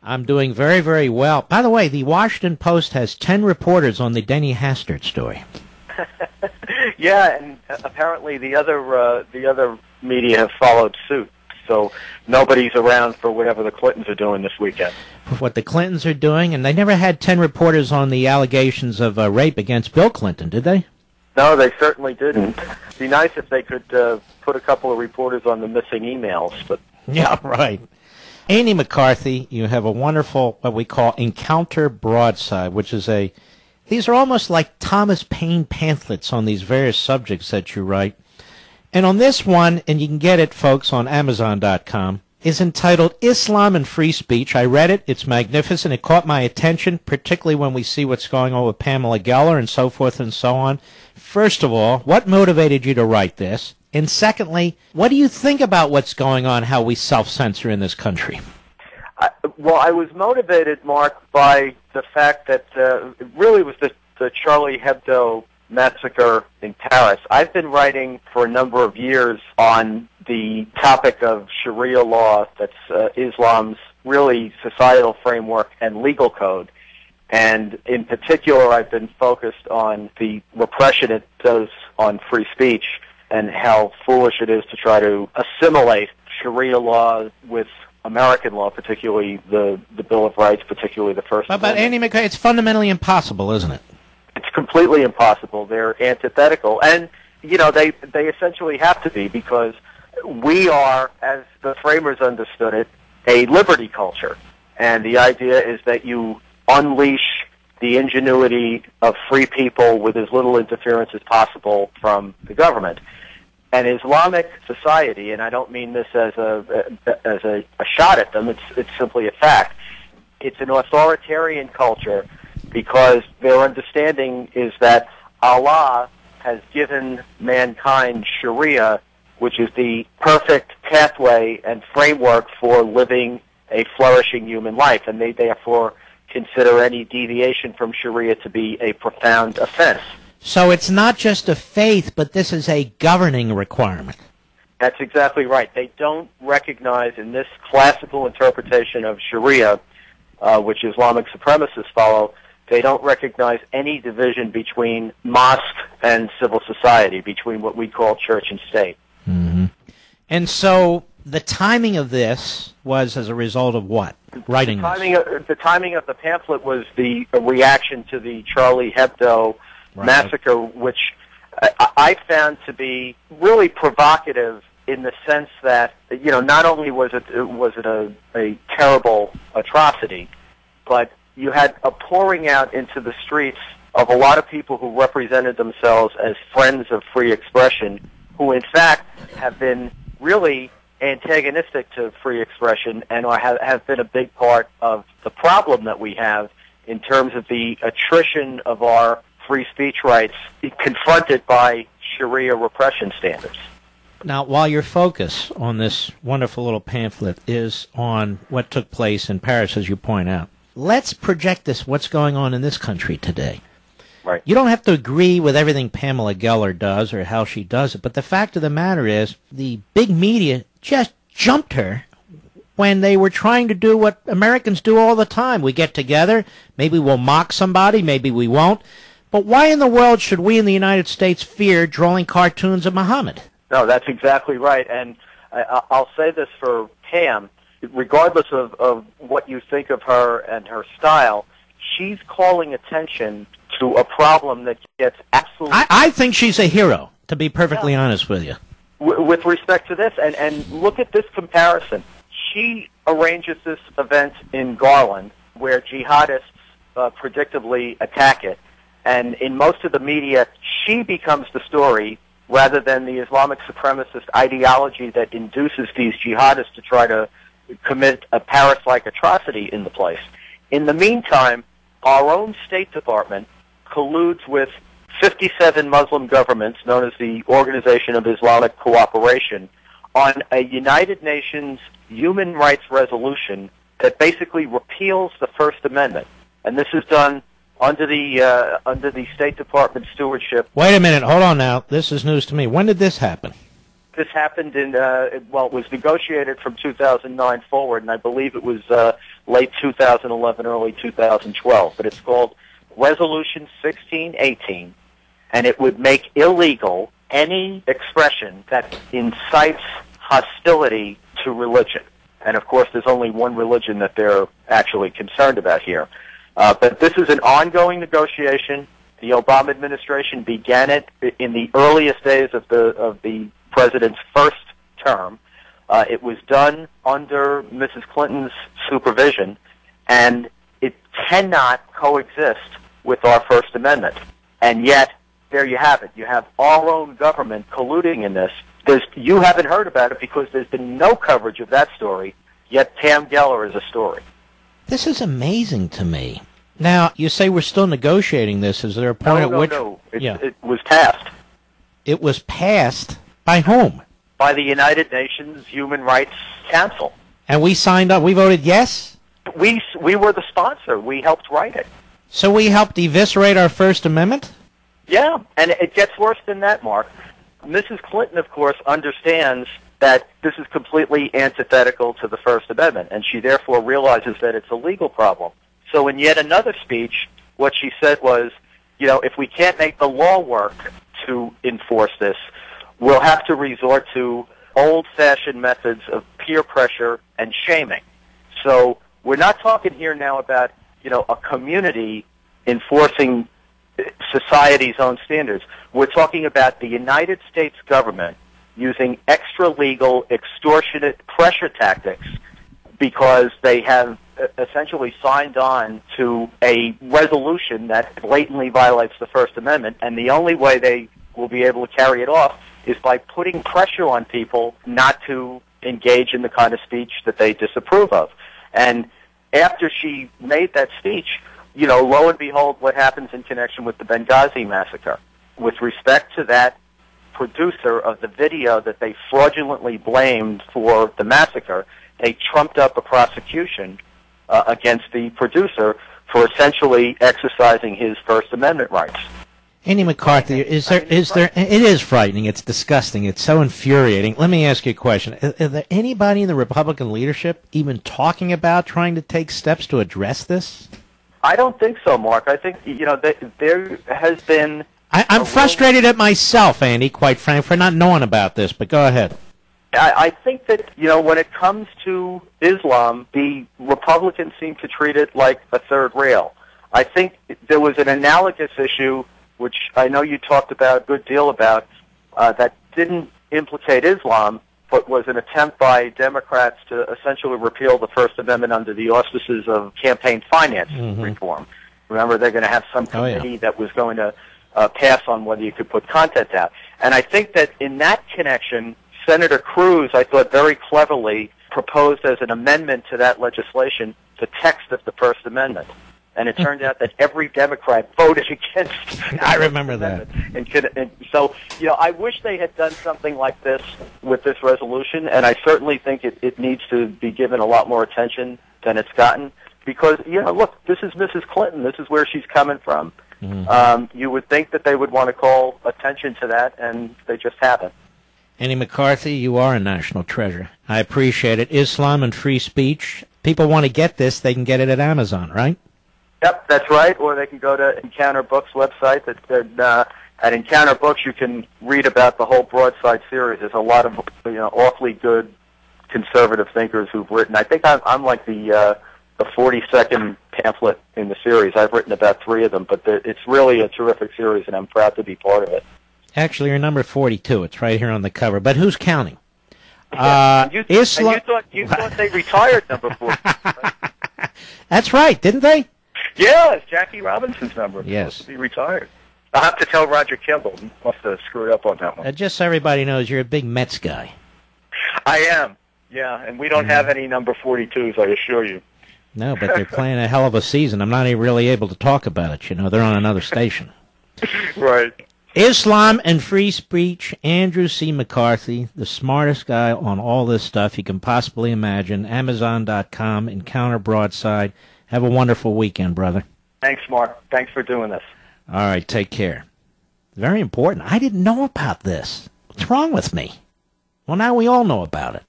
I'm doing very, very well. By the way, the Washington Post has 10 reporters on the Denny Hastert story. Yeah, and apparently the other media have followed suit. So nobody's around for whatever the Clintons are doing this weekend. What the Clintons are doing, and they never had 10 reporters on the allegations of rape against Bill Clinton, did they? No, they certainly didn't. It'd be nice if they could put a couple of reporters on the missing emails, but... Yeah, right. Andy McCarthy, you have a wonderful, what we call Encounter Broadside, which is these are almost like Thomas Paine pamphlets on these various subjects that you write. And on this one, and you can get it, folks, on Amazon.com, is entitled Islam and Free Speech. I read it. It's magnificent. It caught my attention, particularly when we see what's going on with Pamela Geller and so forth and so on. First of all, what motivated you to write this? And secondly, what do you think about what's going on, how we self-censor in this country? Well, I was motivated, Mark, by the fact that it really was the Charlie Hebdo massacre in Paris. I've been writing for a number of years on the topic of Sharia law, that's Islam's really societal framework and legal code. And in particular, I've been focused on the repression it does on free speech and how foolish it is to try to assimilate Sharia law with American law, particularly the Bill of Rights, particularly the First Amendment. But Andy McCarthy, it's fundamentally impossible, isn't it? It's completely impossible. They're antithetical. And, you know, they essentially have to be, because we are, as the framers understood it, a liberty culture. And the idea is that you unleash the ingenuity of free people with as little interference as possible from the government. And Islamic society, and I don't mean this as a shot at them, it's simply a fact, it's an authoritarian culture because their understanding is that Allah has given mankind Sharia, which is the perfect pathway and framework for living a flourishing human life, and they therefore consider any deviation from Sharia to be a profound offense. So it's not just a faith, but this is a governing requirement. That's exactly right. They don't recognize in this classical interpretation of Sharia, which Islamic supremacists follow, they don't recognize any division between mosque and civil society, between what we call church and state. Mm-hmm. And so the timing of this was as a result of what? Writing the timing of the pamphlet was the reaction to the Charlie Hebdo massacre, which I found to be really provocative in the sense that, you know, not only was it a terrible atrocity, but you had a pouring out into the streets of a lot of people who represented themselves as friends of free expression, who in fact have been really antagonistic to free expression and have been a big part of the problem that we have in terms of the attrition of our free speech rights confronted by Sharia repression standards. Now, while your focus on this wonderful little pamphlet is on what took place in Paris, as you point out, let's project what's going on in this country today. Right. You don't have to agree with everything Pamela Geller does or how she does it, but the fact of the matter is the big media just jumped her when they were trying to do what Americans do all the time. We get together, maybe we'll mock somebody, maybe we won't, but why in the world should we in the United States fear drawing cartoons of Muhammad? No, that's exactly right, and I'll say this for Pam, regardless of what you think of her and her style, she's calling attention to a problem that gets absolutely... I think she's a hero, to be perfectly honest with you. With respect to this, and look at this comparison. She arranges this event in Garland where jihadists predictably attack it, and in most of the media, she becomes the story rather than the Islamic supremacist ideology that induces these jihadists to try to commit a Paris-like atrocity in the place. In the meantime, our own State Department colludes with 57 Muslim governments, known as the Organization of Islamic Cooperation, on a United Nations human rights resolution that basically repeals the First Amendment. And this is done under the State Department stewardship. Wait a minute, hold on now. This is news to me. When did this happen? This happened in, it was negotiated from 2009 forward, and I believe it was late 2011, early 2012. But it's called Resolution 1618, and it would make illegal any expression that incites hostility to religion. And, of course, there's only one religion that they're actually concerned about here. But this is an ongoing negotiation. The Obama administration began it in the earliest days of the president's first term. It was done under Mrs. Clinton's supervision, and it cannot coexist with our First Amendment. And yet, there you have it. You have our own government colluding in this. You haven't heard about it because there's been no coverage of that story, yet Pam Geller is a story. This is amazing to me. Now, you say we're still negotiating this. Is there a point at which... No. It was passed. It was passed by whom? By the United Nations Human Rights Council. And we signed up. We voted yes? We were the sponsor. We helped write it. So we helped eviscerate our First Amendment? Yeah, and it gets worse than that, Mark. Mrs. Clinton, of course, understands that this is completely antithetical to the First Amendment, and she therefore realizes that it's a legal problem. So in yet another speech, what she said was, if we can't make the law work to enforce this, we'll have to resort to old-fashioned methods of peer pressure and shaming. So we're not talking here now about, a community enforcing society's own standards. We're talking about the United States government using extra-legal, extortionate pressure tactics because they have essentially signed on to a resolution that blatantly violates the First Amendment, and the only way they will be able to carry it off is by putting pressure on people not to engage in the kind of speech that they disapprove of. And after she made that speech, lo and behold, what happens in connection with the Benghazi massacre? With respect to that producer of the video that they fraudulently blamed for the massacre, they trumped up a prosecution against the producer for essentially exercising his First Amendment rights. Andy McCarthy, it is frightening, it's disgusting, it's so infuriating. Let me ask you a question. Is there anybody in the Republican leadership even talking about trying to take steps to address this? I don't think so, Mark. I think, there has been... I'm frustrated at myself, Andy, quite frankly, for not knowing about this, but go ahead. I think that, when it comes to Islam, the Republicans seem to treat it like a third rail. I think there was an analogous issue, which I know you talked about a good deal about, that didn't implicate Islam, but was an attempt by Democrats to essentially repeal the First Amendment under the auspices of campaign finance reform. Remember, they're going to have some committee that was going to pass on whether you could put content out. And I think that in that connection, Senator Cruz, I thought very cleverly, proposed as an amendment to that legislation the text of the First Amendment. And it turned out that every Democrat voted against I remember that. And so, I wish they had done something like this with this resolution, and I certainly think it needs to be given a lot more attention than it's gotten. Because, look, this is Mrs. Clinton. This is where she's coming from. You would think that they would want to call attention to that, and they just haven't. Andy McCarthy, you are a national treasure. I appreciate it. Islam and free speech. People want to get this, they can get it at Amazon, right? Yep, that's right. Or they can go to Encounter Books website. At Encounter Books, you can read about the whole Broadside series. There's a lot of awfully good conservative thinkers who've written. I think I'm like the 42nd pamphlet in the series. I've written about 3 of them, but it's really a terrific series, and I'm proud to be part of it. Actually, you're number 42. It's right here on the cover. But who's counting? You thought they retired number 40. Right? That's right, didn't they? Yeah, it's Jackie Robinson's number. Yes. He retired. I'll have to tell Roger Kimball. He must have screwed up on that one. Just so everybody knows, you're a big Mets guy. I am, yeah, and we don't have any number 42s, I assure you. No, but they're playing a hell of a season. I'm not really able to talk about it, They're on another station. Right. Islam and free speech, Andrew C. McCarthy, the smartest guy on all this stuff you can possibly imagine. Amazon.com, Encounter Broadside. Have a wonderful weekend, brother. Thanks, Mark. Thanks for doing this. All right, take care. Very important. I didn't know about this. What's wrong with me? Well, now we all know about it.